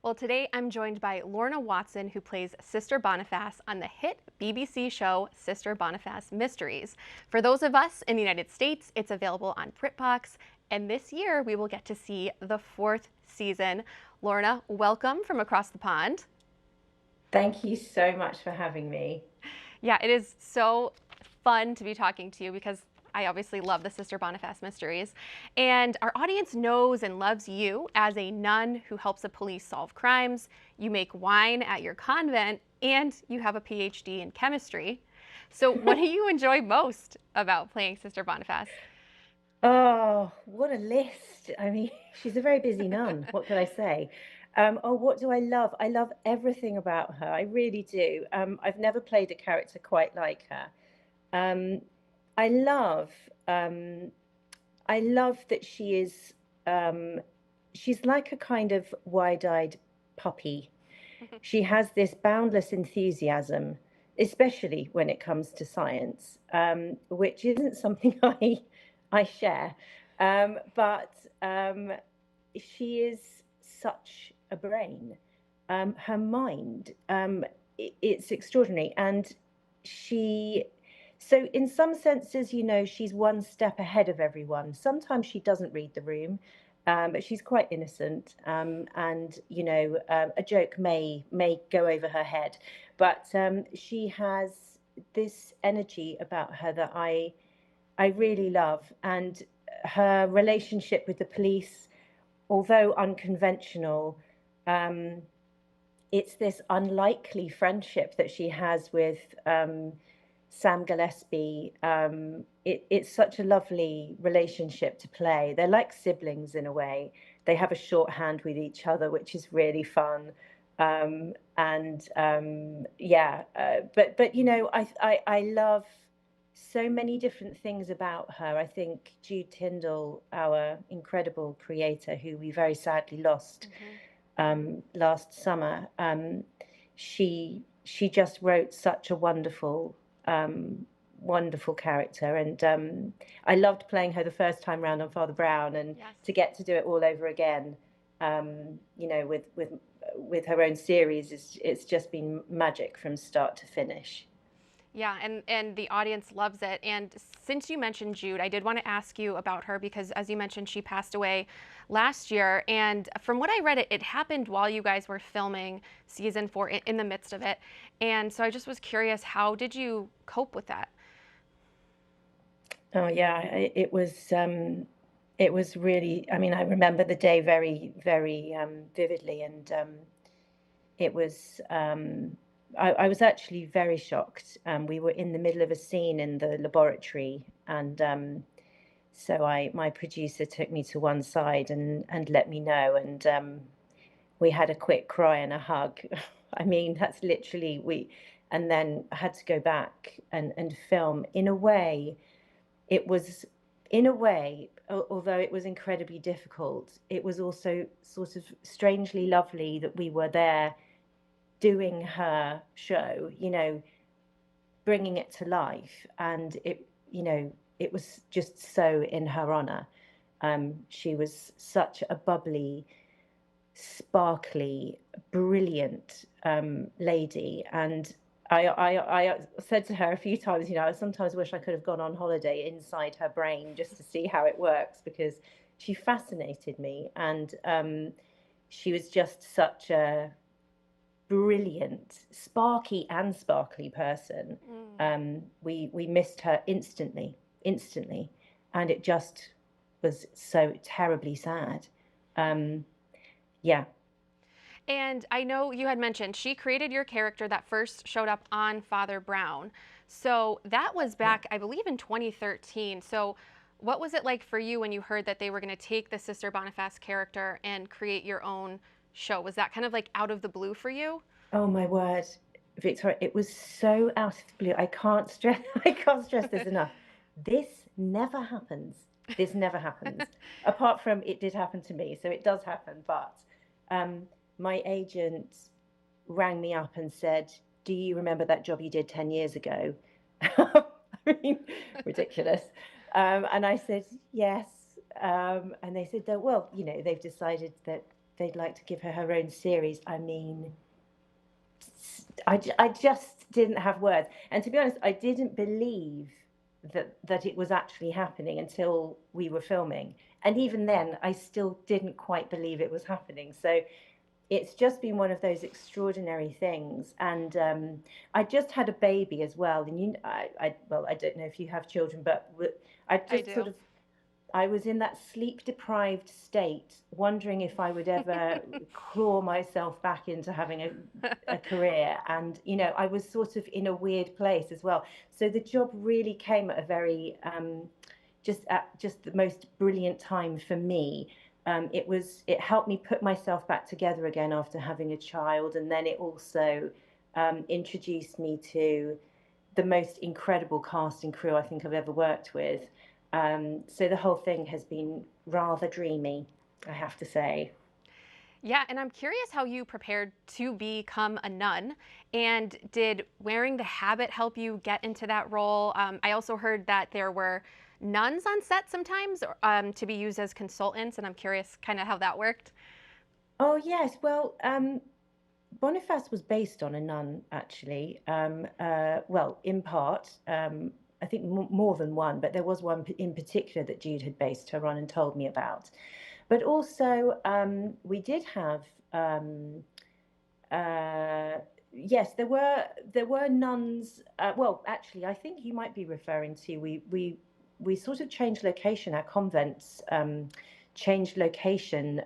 Well, today I'm joined by Lorna Watson, who plays Sister Boniface on the hit BBC show Sister Boniface Mysteries. For those of us in the United States, it's available on BritBox, and this year we will get to see the fourth season. Lorna, welcome from across the pond. Thank you so much for having me. Yeah, it is so fun to be talking to you because I obviously love the Sister Boniface Mysteries. And our audience knows and loves you as a nun who helps the police solve crimes. You make wine at your convent, and you have a PhD in chemistry. So, what do you enjoy most about playing Sister Boniface? Oh, what a list. I mean, she's a very busy nun. What can I say? What do I love? I love everything about her. I really do. I've never played a character quite like her. Um, I love, um, I love that she's like a kind of wide-eyed puppy. She has this boundless enthusiasm, especially when it comes to science, which isn't something I share. But she is such a brain. Her mind, it's extraordinary. And she, so in some senses, she's one step ahead of everyone. Sometimes she doesn't read the room. But she's quite innocent, and a joke may go over her head, but she has this energy about her that I really love, and her relationship with the police, although unconventional, um, it's this unlikely friendship that she has with Sam Gillespie. It's such a lovely relationship to play. They're like siblings in a way. They have a shorthand with each other, which is really fun. But I love so many different things about her. I think Jude Tindall, our incredible creator, who we very sadly lost last summer, she just wrote such a wonderful character, and I loved playing her the first time round on Father Brown, and Yes. to get to do it all over again, with her own series, it's just been magic from start to finish. Yeah, and the audience loves it. And since you mentioned Jude, I did want to ask you about her because, as you mentioned, she passed away last year. And from what I read, it happened while you guys were filming season 4 in the midst of it. And so I just was curious, how did you cope with that? Oh yeah, it was really. I mean, I remember the day very, very vividly, and it was. I was actually very shocked. We were in the middle of a scene in the laboratory, and so my producer took me to one side and let me know, and we had a quick cry and a hug. I mean, that's literally and then had to go back and film. In a way, it was, although it was incredibly difficult, it was also sort of strangely lovely that we were there doing her show, bringing it to life. And it was just so in her honor. She was such a bubbly, sparkly, brilliant lady. And I said to her a few times, I sometimes wish I could have gone on holiday inside her brain just to see how it works, because she fascinated me. And she was just such a brilliant, sparkly person. Mm. We missed her instantly, and it just was so terribly sad. Um, yeah. And I know you had mentioned she created your character that first showed up on Father Brown. So that was Yeah. back, I believe, in 2013. So what was it like for you when you heard that they were going to take the Sister Boniface character and create your own show? Was that kind of like out of the blue for you? Oh my word, Victoria, it was so out of the blue. I can't stress I can't stress this enough. This never happens. This never happens. Apart from it did happen to me, so it does happen. But um, my agent rang me up and said, "Do you remember that job you did 10 years ago?" I mean, ridiculous. And I said, "Yes." And they said that, well, they've decided that they'd like to give her her own series. I mean, I just didn't have words. And to be honest, I didn't believe that it was actually happening until we were filming. And even then, I still didn't quite believe it was happening. So it's just been one of those extraordinary things. And I just had a baby as well. And well, I don't know if you have children, but I I just sort do. of I was in that sleep deprived state, wondering if I would ever claw myself back into having a career. And, you know, I was sort of in a weird place as well. So the job really came at a very, just the most brilliant time for me. It helped me put myself back together again after having a child. And then it also introduced me to the most incredible cast and crew I think I've ever worked with. So the whole thing has been rather dreamy, I have to say. Yeah, and I'm curious how you prepared to become a nun. And did wearing the habit help you get into that role? I also heard that there were nuns on set sometimes to be used as consultants, and I'm curious kind of how that worked. Oh, yes. Well, Boniface was based on a nun, actually. Well, in part, I think more than one, but there was one in particular that Jude had based her on and told me about. But also, we did have, uh, yes, there were nuns. Well, actually, I think you might be referring to we sort of changed location. Our convents changed location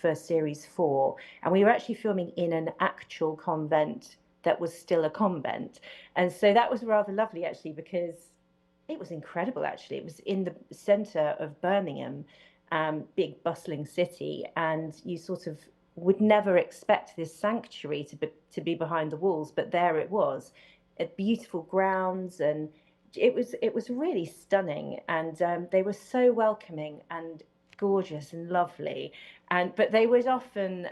for series 4, and we were actually filming in an actual convent that was still a convent, and so that was rather lovely actually because it was incredible. Actually, it was in the centre of Birmingham, big bustling city, and you sort of would never expect this sanctuary to be behind the walls, but there it was, beautiful grounds, and it was really stunning, and they were so welcoming and gorgeous and lovely, and but they would often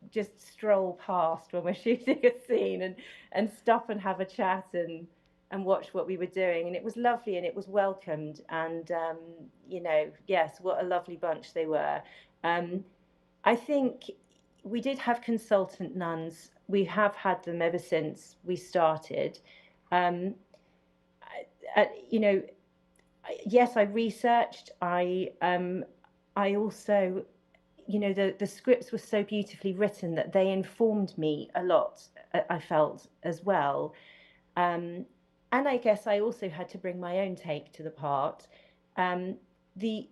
just stroll past when we're shooting a scene and stop and have a chat and watch what we were doing, and it was lovely and it was welcomed, and yes, what a lovely bunch they were. um, I think we did have consultant nuns. We have had them ever since we started. Um, you know, yes, I researched. I also, the scripts were so beautifully written that they informed me a lot. I felt as well, um, and I guess I also had to bring my own take to the part. Um, the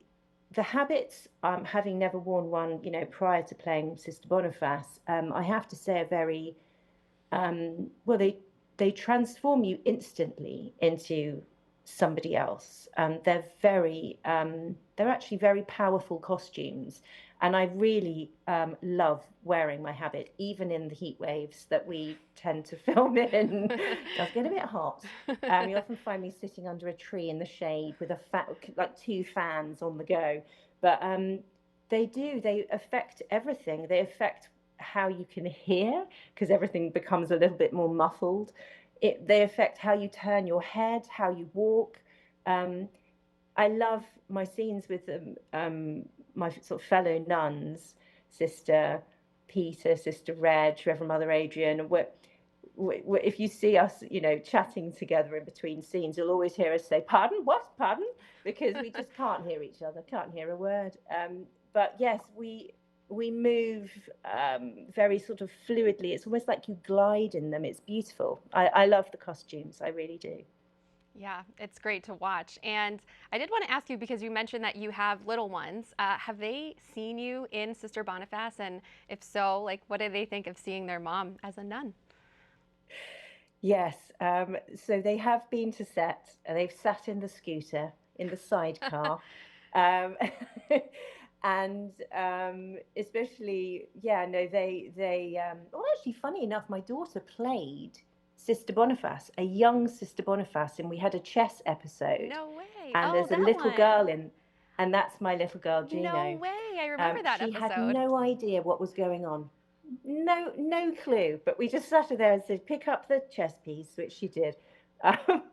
the habits, having never worn one, prior to playing Sister Boniface, I have to say, are very well. They transform you instantly into somebody else. They're actually very powerful costumes, and I really love wearing my habit, even in the heat waves that we tend to film in. It does get a bit hot. You often find me sitting under a tree in the shade with like 2 fans on the go, but they affect everything. They affect how you can hear, because everything becomes a little bit more muffled. They affect how you turn your head, how you walk. Um, I love my scenes with my sort of fellow nuns, Sister Peter, Sister Reg, Reverend Mother Adrian. If you see us, chatting together in between scenes, you'll always hear us say, "Pardon? What? Pardon?" Because we just can't hear each other, can't hear a word. But yes, we move very sort of fluidly. It's almost like you glide in them. It's beautiful. I love the costumes. I really do. Yeah, it's great to watch. And I did want to ask you, because you mentioned that you have little ones. Have they seen you in Sister Boniface? And if so, like, what do they think of seeing their mom as a nun? Yes. So they have been to set. They've sat in the scooter, in the sidecar. Um, and especially, yeah, no, well, actually, funny enough, my daughter played Sister Boniface, a young Sister Boniface, and we had a chess episode. No way. And Oh, there's a that little girl one. in, and that's my little girl, No Juno. way. I remember that She had episode. no idea what was going on. No clue. But we just sat her there and said, "Pick up the chess piece," which she did. Um,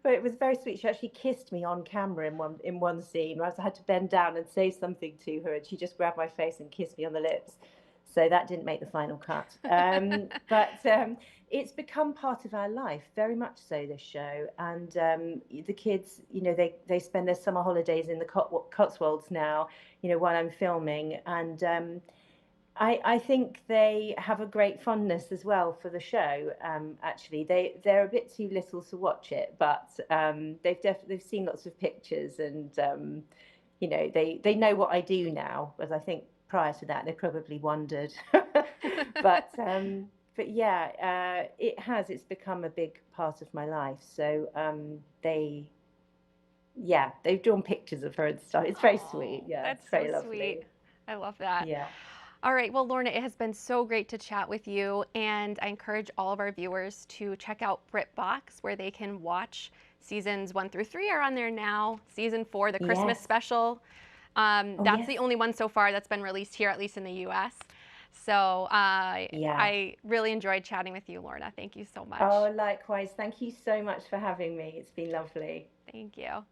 but it was very sweet. She actually kissed me on camera in one scene. I had to bend down and say something to her, and she just grabbed my face and kissed me on the lips. So that didn't make the final cut. But it's become part of our life, very much so, this show. And the kids, they spend their summer holidays in the Cotswolds now, while I'm filming. And I think they have a great fondness as well for the show. Actually, they're a bit too little to watch it, but they've seen lots of pictures, and they know what I do now. Whereas I think prior to that, they probably wondered. but but yeah, it's become a big part of my life. So they've drawn pictures of her and stuff. It's very sweet. Oh, Yeah, that's it's so very lovely. sweet. I love that. Yeah. All right, well, Lorna, it has been so great to chat with you, and I encourage all of our viewers to check out BritBox, where they can watch seasons 1 through 3 are on there now. Season 4, the Christmas Yes. special, Oh, that's yes. the only one so far that's been released here, at least in the U.S. So Yeah. I really enjoyed chatting with you, Lorna. Thank you so much. Oh, likewise. Thank you so much for having me. It's been lovely. Thank you.